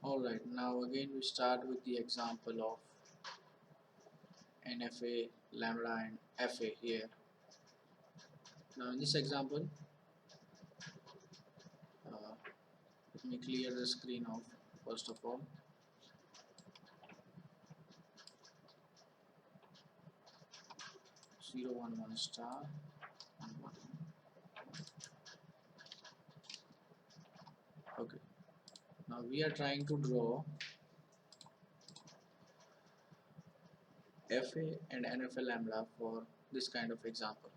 Alright, now again we start with the example of NFA, lambda and FA here. Now in this example, let me clear the screen off first of all. Zero one one star 1 1. Okay, now we are trying to draw FA and NFA lambda for this kind of example.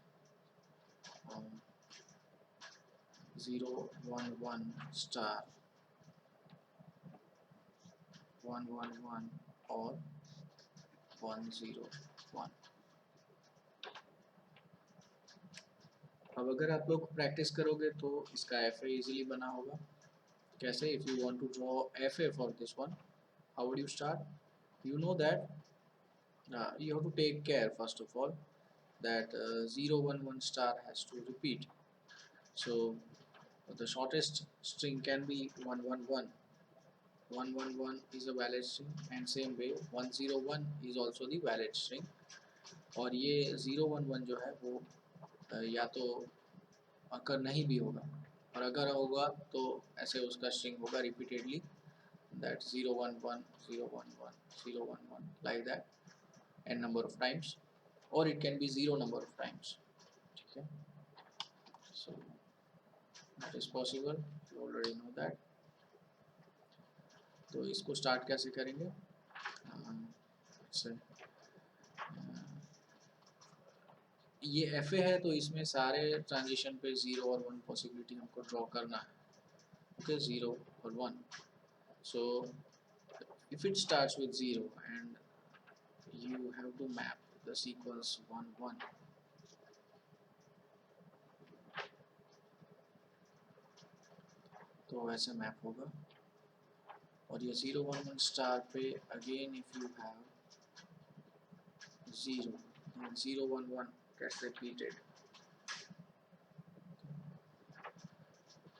0 1 1 star 1 1 1 or 1 0 1. अब अगर आप लोग practice करोगे तो इसका FA easily बना होगा. कैसे? If you want to draw FA for this one, how would you start? You know that you have to take care first of all that 0 1 1 star has to repeat. So the shortest string can be 1 1 1. 1 1 1 is a valid string and same way 1 0 1 is also the valid string. और ये 0 1 1 जो है वो या तो अगर नहीं भी होगा और अगर होगा तो ऐसे उसका स्ट्रिंग होगा repeatedly, that 0 1 1 0 1 1 0 1 1 like that n number of times, or it can be 0 number of times. ठीक है, so that is possible, you already know that. तो इसको स्टार्ट कैसे करेंगे? ये एफ ए है तो इसमें सारे ट्रांजिशन पे 0 और 1 पॉसिबिलिटी हमको ड्रॉ करना है. ओके, 0 और 1. सो if it starts with 0 and you have to map the sequence 1 1, तो ऐसे मैप होगा. और ये 0 1 1 स्टार पे again if you have 0 and 0 1 1 gets repeated.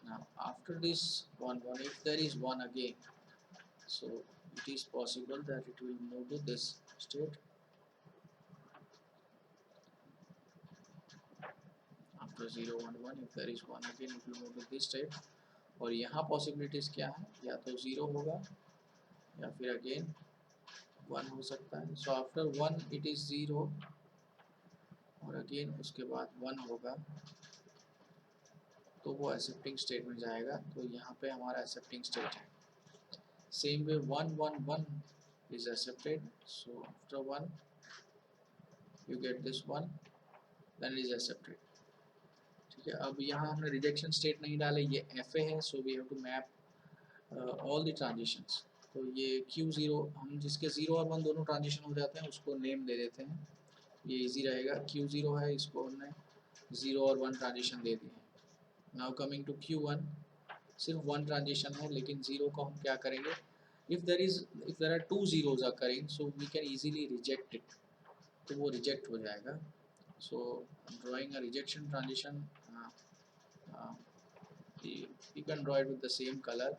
Now after this 1 1, if there is 1 again, so it is possible that it will move to this state. After 0 1 1, if there is 1 again, it will move to this state. और यहाँ possibilities क्या है? या तो 0 होगा या फिर again 1 हो सकता है. सो आफ्टर 1 इट इज 0 और अगेन उसके बाद 1 होगा तो वो एक्सेप्टिंग स्टेट में जाएगा. तो यहाँ पे हमारा एक्सेप्टिंग स्टेट है. Same way 1 1 1 is accepted, so after 1 you get this 1, then it is accepted. ठीक है, अब यहाँ हमने रिजेक्शन स्टेट नहीं डाले, ये FA है, so we have to map all the transitions. तो ये Q0, हम जिसके 0 और 1 दोनों ट्रांजिशन हो जाते हैं उसको नेम दे देते हैं, ये इजी रहेगा. Q0 है, इसको हमने 0 और 1 ट्रांजिशन दे दिए. नाउ कमिंग टू Q1, सिर्फ 1 ट्रांजिशन है लेकिन 0 को हम क्या करेंगे? if there are 2 zeros occurring, so we can easily reject it, तो वो रिजेक्ट हो जाएगा. so drawing a rejection transition, you can draw it with the same color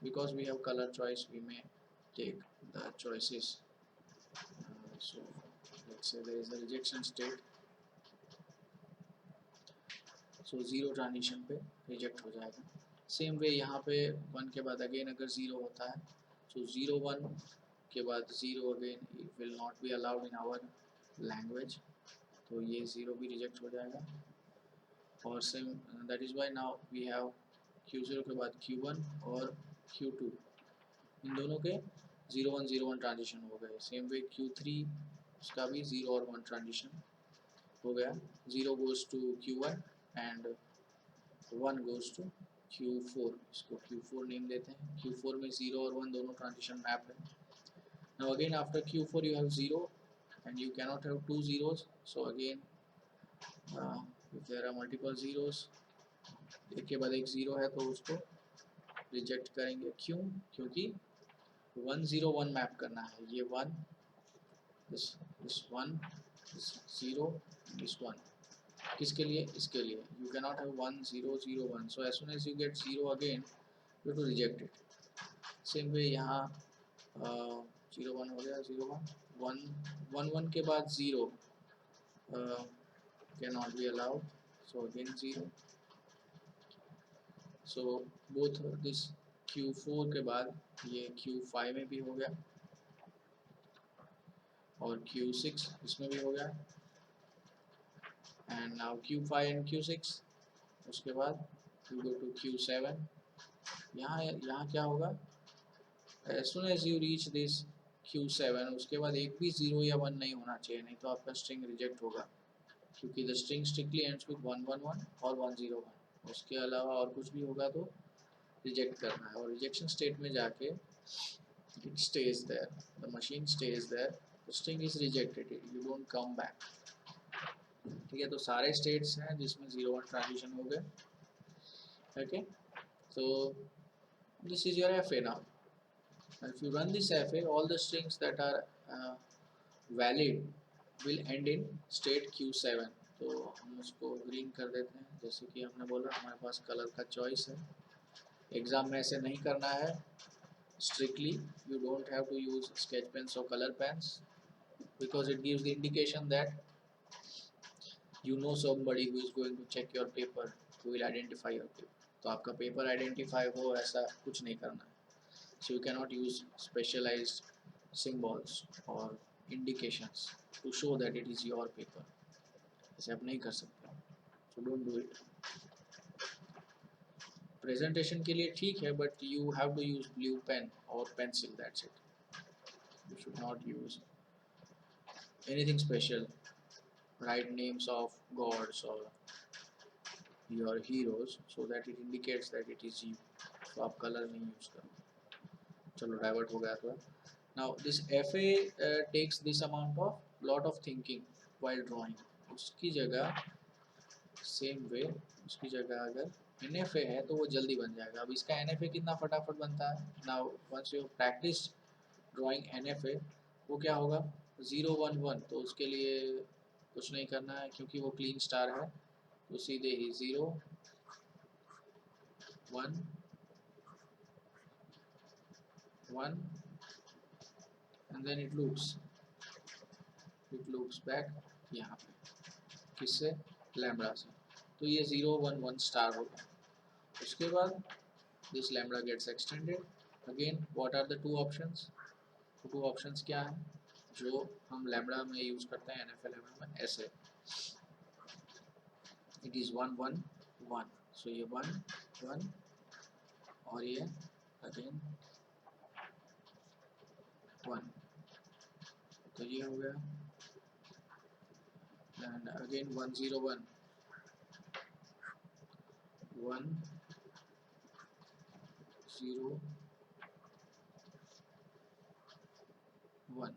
because we have color choice, we may take the choices. So let's say there is a rejection state, so 0 transition पे reject हो जाएगा. Same way यहाँ पे 1 के बाद again अगर 0 होता है, so 0 1 के बाद 0 again, it will not be allowed in our language, तो ये 0 भी रिजेक्ट हो जाएगा. और same that is why now we have Q0 के बाद Q1 और Q2, इन दोनों के 0 1 0 1 ट्रांजिशन हो गए. सेम वे Q3, उसका भी 0 और 1 ट्रांजिशन हो गया. 0 goes to Q1 and 1 goes to Q4, इसको Q4 नेम देते हैं. Q4 में 0 और 1 दोनों ट्रांजिशन मैप है. Now again after Q4 you have 0 and you cannot have 2 zeros, so again if there are multiple zeros, एक के बाद एक 0 है तो उसको रिजेक्ट करेंगे. क्यों? क्योंकि 1 0 1 मैप करना है. ये 1, this 1, this 0, this 1, किसके लिए? इसके लिए. You cannot have 1 0 0 1, so as soon as you get 0 again you have to reject it. Same way यहाँ 0 1 हो गया, 0 1 1 1 के बाद 0 can not be allowed, so again 0. So both this Q4 के बाद ये Q5 में भी हो गया और Q6 इसमें भी हो गया, and now Q5 and Q6. उसके बाद you go to Q7. यहाँ क्या होगा, as soon as you reach this Q7 उसके बाद एक भी 0 या 1 नहीं होना चाहिए, नहीं तो आपका स्ट्रिंग रिजेक्ट होगा, क्योंकि the string strictly ends with 111 और 101. उसके अलावा और कुछ भी होगा तो रिजेक्ट करना है, और रिजेक्शन स्टेट में जाके it stays there, the machine stays there, the string is rejected, you don't come back. ठीक है, तो सारे स्टेट्स हैं जिसमें 0-1 ट्रांजिशन हो गए. Okay, so this is your FA now. If you run this FA, all the strings that are valid will end in state Q7. तो हम उसको ग्रीन कर देते हैं, जैसे कि हमने बोला हमारे पास कलर का चॉइस है. एग्जाम में ऐसे नहीं करना है, strictly you don't have to use sketch pens or color pens, because it gives the indication that you know somebody who is going to check your paper, who will identify your paper. तो आपका paper identify हो ऐसा कुछ नहीं करना है. So you cannot use specialized symbols or indications to show that it is your paper. ऐसे आप नहीं कर सकते, so don't do it. Presentation के लिए ठीक है, but you have to use blue pen और pencil, that's it. You should not use anything special, write names of gods और your heroes so that it indicates that it is you. तो आप colour नहीं use करो. चलो divert हो गया तो. Now this FA takes this amount of lot of thinking while drawing. उसकी जगह सेम वे, उसकी जगह अगर NFA है तो वो जल्दी बन जाएगा. अब इसका NFA कितना फटाफट बनता है. Now once you practice drawing NFA, वो क्या होगा 0 1 1. तो उसके लिए कुछ नहीं करना है, क्योंकि वो क्लीन स्टार है, तो सीधे ही 0 1 1 and then it loops back यहाँ पे. किससे, लैम्बडा से. तो ये 0 1 1 स्टार होगा. उसके बाद this lambda gets extended. Again what are the two options. Two options क्या हैं जो हम लैम्बडा में यूज करते हैं, NFA लैम्बडा में, ऐसे इट इज 1 1 1. सो ये 1 1 और ये अगेन 1. तो ये हो गया, एंड अगेन 1 0 1 1 0 1.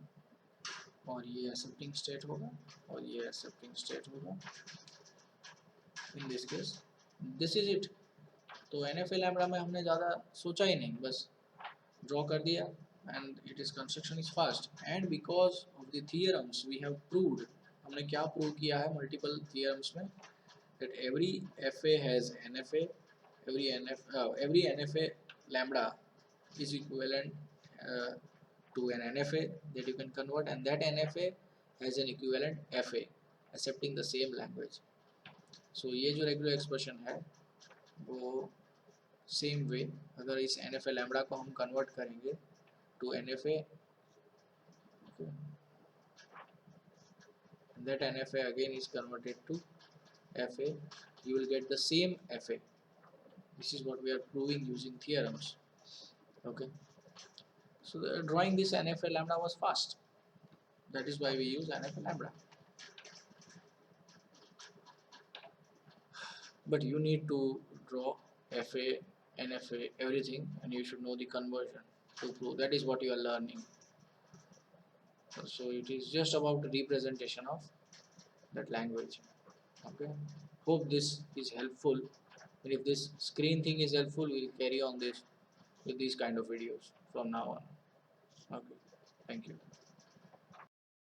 और ये एक्सेप्टिंग स्टेट होगा और ये एक्सेप्टिंग स्टेट होगा. In this case this is it. तो NFA लैम्बडा में हमने ज़्यादा सोचा ही नहीं, बस ड्रॉ कर दिया, and it is construction is fast. And because of the theorems we have proved, हमने क्या प्रूव किया है मल्टीपल थियरम्स में, that every FA has NFA, every NFA lambda is equivalent to an NFA that you can convert, and that NFA has an equivalent FA accepting the same language. So ये जो regular expression है वो same way, अगर इस NFA lambda को हम convert करेंगे to NFA, that NFA again is converted to FA, you will get the same FA. This is what we are proving using theorems. Okay, so drawing this NFA lambda was fast. That is why we use NFA lambda. But you need to draw FA, NFA, everything, and you should know the conversion to prove. That is what you are learning. So it is just about representation of that language. Okay, hope this is helpful, and if this screen thing is helpful, we'll carry on this with these kind of videos from now on. Okay, thank you.